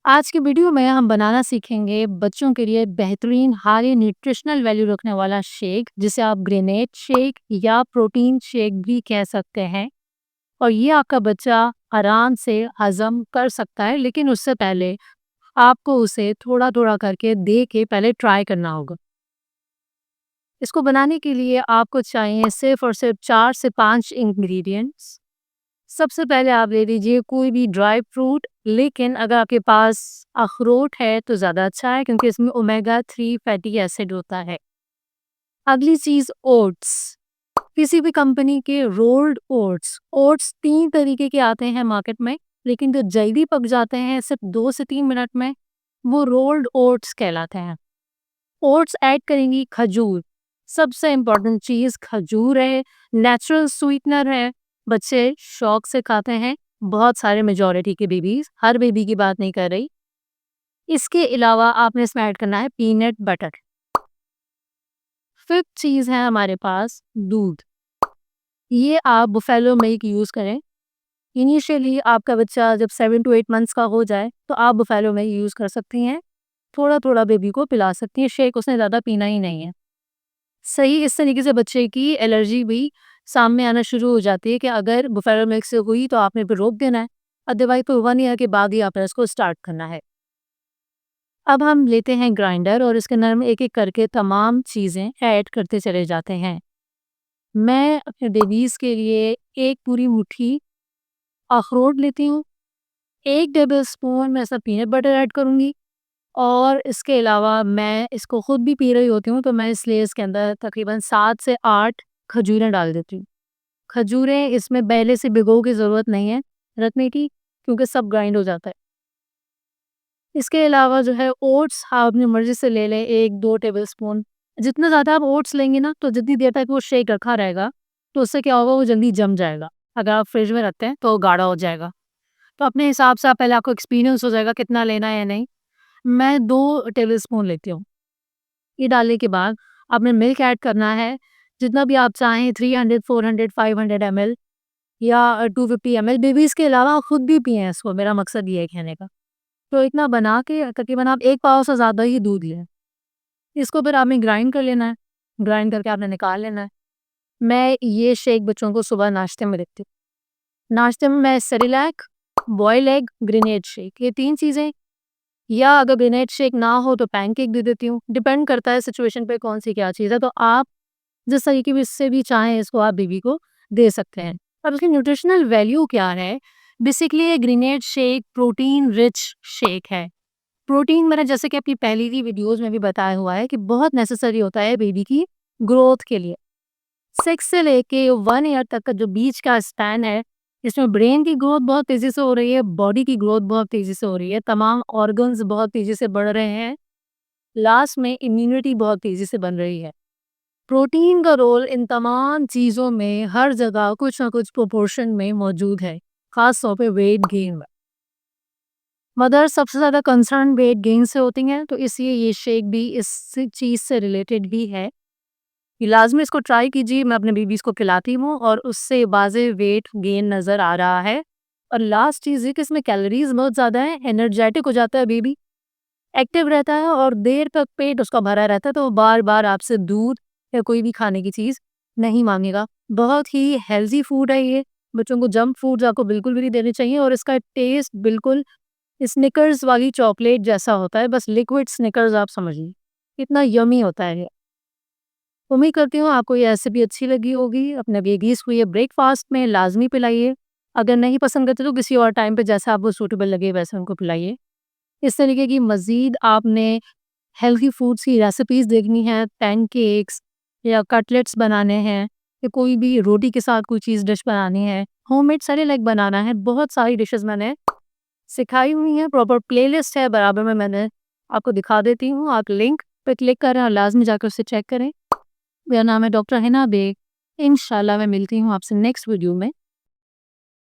आज की वीडियो में हम बनाना सीखेंगे बच्चों के लिए बेहतरीन हाई न्यूट्रिशनल वैल्यू रखने वाला शेक, जिसे आप ग्रेनेड शेक या प्रोटीन शेक भी कह सकते हैं। और ये आपका बच्चा आराम से हजम कर सकता है, लेकिन उससे पहले आपको उसे थोड़ा थोड़ा करके दे के पहले ट्राई करना होगा। इसको बनाने के लिए आपको चाहिए सिर्फ और सिर्फ 4 से 5 इंग्रेडिएंट्स। सबसे पहले आप ले लीजिए कोई भी ड्राई फ्रूट, लेकिन अगर आपके पास अखरोट है तो ज़्यादा अच्छा है, क्योंकि इसमें ओमेगा 3 फैटी एसिड होता है। अगली चीज़ ओट्स, किसी भी कंपनी के रोल्ड ओट्स। ओट्स 3 तरीके के आते हैं मार्केट में, लेकिन जो जल्दी पक जाते हैं सिर्फ 2 से 3 मिनट में, वो रोल्ड ओट्स कहलाते हैं। ओट्स ऐड करेंगी खजूर, सबसे इम्पोर्टेंट चीज़ खजूर है, नेचुरल स्वीटनर है, बच्चे शौक से खाते हैं, बहुत सारे मेजॉरिटी के बेबीज, हर बेबी की बात नहीं कर रही। इसके अलावा आपने इसमें ऐड करना है पीनट बटर। फिफ्थ चीज़ है हमारे पास दूध। ये आप बुफेलो मिल्क यूज़ करें। इनिशियली आपका बच्चा जब 7 to 8 मंथ्स का हो जाए तो आप बुफेलो मिल्क यूज़ कर सकती हैं। थोड़ा थोड़ा बेबी को पिला सकती हैं, शेक उसने ज़्यादा पीना ही नहीं है। सही इस तरीके से बच्चे की एलर्जी भी सामने आना शुरू हो जाती है कि अगर बुफेलो मिल्क से हुई तो आपने फिर रोक देना है, अदरवाइज तो 1 ईयर के बाद ही आपने इसको स्टार्ट करना है। अब हम लेते हैं ग्राइंडर और इसके अंदर हम एक एक करके तमाम चीज़ें ऐड करते चले जाते हैं। मैं अपने बेबीज़ के लिए एक पूरी मुट्ठी अखरोट लेती हूँ, 1 टेबल स्पून मैं इसमें पीनट बटर ऐड करूँगी, और इसके अलावा मैं इसको खुद भी पी रही होती हूँ, तो मैं इसलिए इसके अंदर तकरीबन 7 से 8 खजूरें डाल देती हूँ। खजूरें इसमें पहले से भिगो की ज़रूरत नहीं है रखने की, क्योंकि सब ग्राइंड हो जाता है। इसके अलावा जो है ओट्स आप अपनी मर्ज़ी से ले लें, 1-2 टेबलस्पून। जितना ज़्यादा आप ओट्स लेंगे ना, तो जितनी देर तक वो शेक रखा रहेगा, तो उससे क्या होगा, वो जल्दी जम जाएगा। अगर आप फ्रिज में रखते हैं तो वो गाढ़ा हो जाएगा। तो अपने हिसाब से आप पहले आपको एक्सपीरियंस हो जाएगा कितना लेना है या नहीं। मैं 2 टेबलस्पून लेती हूँ। ये डालने के बाद आपने मिल्क ऐड करना है, जितना भी आप चाहें, 300, 400, 500 ml या 250 ml। बेबीज़ के अलावा खुद भी पिएँ इसको, मेरा मकसद ये है कहने का। तो इतना बना के तकरीबन आप 1 पाव से ज़्यादा ही दूध लें। इसको फिर आपने ग्राइंड कर लेना है, ग्राइंड करके आपने निकाल लेना है। मैं ये शेक बच्चों को सुबह नाश्ते में देती हूँ। नाश्ते में मैं सेरेलैक, बॉयल एग, ग्रेनेड शेक, ये 3 चीज़ें, या अगर ग्रेनेड शेक ना हो तो पैनकेक दे देती हूँ। डिपेंड करता है सिचुएशन पे कौन-सी क्या चीज़ है, तो आप जिस तरीके भी से भी चाहें इसको आप बेबी को दे सकते हैं। अब इसकी न्यूट्रिशनल वैल्यू क्या है? बेसिकली ये grenade shake protein rich shake है। प्रोटीन मैंने जैसे कि अपनी पहले की वीडियोज़ में भी बताया हुआ है कि बहुत नेसेसरी होता है बेबी की ग्रोथ के लिए। 6 से लेके 1 ईयर तक का जो बीच का स्पैन है, इसमें ब्रेन की ग्रोथ बहुत तेज़ी से हो रही है, बॉडी की ग्रोथ बहुत तेज़ी से हो रही है, तमाम ऑर्गन्स बहुत तेज़ी से बढ़ रहे हैं, लास्ट में इम्यूनिटी बहुत तेज़ी से बन रही है। प्रोटीन का रोल इन तमाम चीज़ों में हर जगह कुछ ना कुछ प्रोपोर्शन में मौजूद है, ख़ास तौर पे वेट गेन में। मदर सबसे ज़्यादा कंसर्न वेट गेन से होती हैं, तो इसलिए ये शेक भी इस चीज़ से रिलेटेड ही है। ये लाज़मी इसको ट्राई कीजिए, मैं अपने बेबीज़ को खिलाती हूँ और उससे वाज़ेह वेट गेन नज़र आ रहा है। और लास्ट चीज़ ये कि इसमें कैलोरीज़ बहुत ज़्यादा हैं, एनर्जेटिक हो जाता है बेबी, एक्टिव रहता है और देर तक पेट उसका भरा रहता है, तो वो बार-बार आपसे दूध या कोई भी खाने की चीज़ नहीं माँगेगा। बहुत ही हेल्दी फूड है ये, बच्चों को जंक फूड्स आपको बिल्कुल भी नहीं देने चाहिए, और इसका टेस्ट बिल्कुल स्निकर्स वाली चॉकलेट जैसा होता है, बस लिक्विड स्निकर्स आप समझिए। इतना यम्मी होता है ये। उम्मीद करती हूँ आपको ये रेसिपी अच्छी लगी होगी। अपने बेबीज़ को ये ब्रेकफ़ास्ट में लाज़मी पिलाइए। अगर नहीं पसंद करते तो किसी और टाइम पे जैसा आपको सूटेबल लगे वैसे उनको पिलाइए। इस तरीके की मज़ीद आपने हेल्दी फूड्स की रेसिपीज़ देखनी है, पैनकेक्स या कटलेट्स बनाने हैं, या कोई भी रोटी के साथ कोई चीज़ डिश बनानी है, होममेड सेरेलैक बनाना है, बहुत सारी डिशेज़ मैंने सिखाई हुई हैं, प्रॉपर प्लेलिस्ट है, बराबर में मैंने आपको दिखा देती हूँ। आप लिंक पे क्लिक करें और लाज़मी जाकर उसे चेक करें। मेरा नाम है डॉक्टर हिना बेग। इंशाल्लाह मैं मिलती हूँ आपसे नेक्स्ट वीडियो में।